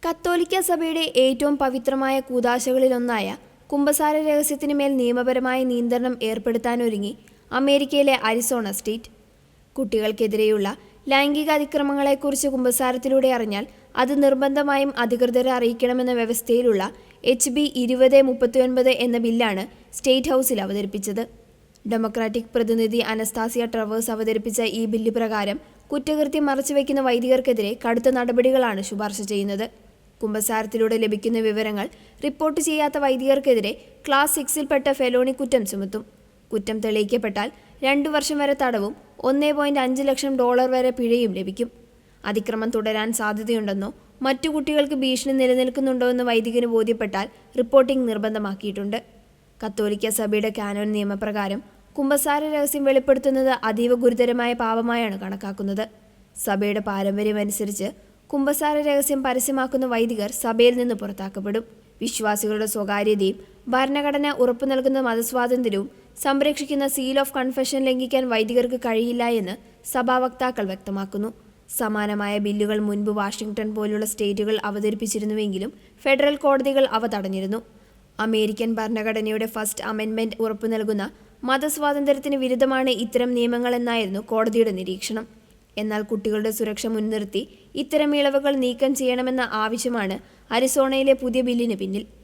കത്തോലിക്ക സഭയുടെ ഏറ്റവും പവിത്രമായ കൂദാശകളിലൊന്നായ കുമ്പസാര രഹസ്യത്തിന് മേൽ നിയമപരമായ നിയന്ത്രണം ഏർപ്പെടുത്താനൊരുങ്ങി അമേരിക്കയിലെ അരിസോണ സ്റ്റേറ്റ്. കുട്ടികൾക്കെതിരെയുള്ള ലൈംഗിക അതിക്രമങ്ങളെക്കുറിച്ച് കുമ്പസാരത്തിലൂടെ അറിഞ്ഞാൽ അത് നിർബന്ധമായും അധികൃതരെ അറിയിക്കണമെന്ന വ്യവസ്ഥയിലുള്ള HB 2039 എന്ന ബില്ലാണ് സ്റ്റേറ്റ് ഹൗസിൽ അവതരിപ്പിച്ചത്. ഡെമോക്രാറ്റിക് പ്രതിനിധി അനസ്താസിയ ട്രവേഴ്സ് അവതരിപ്പിച്ച ഈ ബില്ല് പ്രകാരം കുറ്റകൃത്യം മറച്ചുവെക്കുന്ന വൈദികർക്കെതിരെ കടുത്ത നടപടികളാണ് ശുപാർശ ചെയ്യുന്നത്. കുമ്പസാരത്തിലൂടെ ലഭിക്കുന്ന വിവരങ്ങൾ റിപ്പോർട്ട് ചെയ്യാത്ത വൈദികർക്കെതിരെ ക്ലാസ് 6ൽപ്പെട്ട ഫെലോണി കുറ്റം ചുമത്തും. കുറ്റം തെളിയിക്കപ്പെട്ടാൽ 2 വർഷം വരെ തടവും $1.5 ലക്ഷം വരെ പിഴയും ലഭിക്കും. അതിക്രമം തുടരാൻ സാധ്യതയുണ്ടെന്നോ മറ്റു കുട്ടികൾക്ക് ഭീഷണി നിലനിൽക്കുന്നുണ്ടോ എന്ന് വൈദികന് ബോധ്യപ്പെട്ടാൽ റിപ്പോർട്ടിംഗ് നിർബന്ധമാക്കിയിട്ടുണ്ട്. കത്തോലിക്ക സഭയുടെ കാനോൻ നിയമപ്രകാരം കുമ്പസാര രഹസ്യം വെളിപ്പെടുത്തുന്നത് അതീവ ഗുരുതരമായ പാപമായാണ് കണക്കാക്കുന്നത്. സഭയുടെ പാരമ്പര്യമനുസരിച്ച് കുമ്പസാര രഹസ്യം പരസ്യമാക്കുന്ന വൈദികർ സഭയിൽ നിന്ന് പുറത്താക്കപ്പെടും. വിശ്വാസികളുടെ സ്വകാര്യതയും ഭരണഘടന ഉറപ്പു നൽകുന്ന മതസ്വാതന്ത്ര്യവും സംരക്ഷിക്കുന്ന സീൽ ഓഫ് കൺഫെഷൻ ലംഘിക്കാൻ വൈദികർക്ക് കഴിയില്ല എന്ന് സഭാ വക്താക്കൾ വ്യക്തമാക്കുന്നു. സമാനമായ ബില്ലുകൾ മുൻപ് വാഷിംഗ്ടൺ പോലുള്ള സ്റ്റേറ്റുകൾ അവതരിപ്പിച്ചിരുന്നുവെങ്കിലും ഫെഡറൽ കോടതികൾ അവ തടഞ്ഞിരുന്നു. അമേരിക്കൻ ഭരണഘടനയുടെ ഫസ്റ്റ് അമെൻഡ്മെന്റ് ഉറപ്പു നൽകുന്ന മതസ്വാതന്ത്ര്യത്തിന് വിരുദ്ധമാണ് ഇത്തരം നിയമങ്ങളെന്നായിരുന്നു കോടതിയുടെ നിരീക്ഷണം. എന്നാൽ കുട്ടികളുടെ സുരക്ഷ മുൻനിർത്തി ഇത്തരം ഇളവുകൾ നീക്കം ചെയ്യണമെന്ന ആവശ്യമാണ് അരിസോണയിലെ പുതിയ ബില്ലിന് പിന്നിൽ.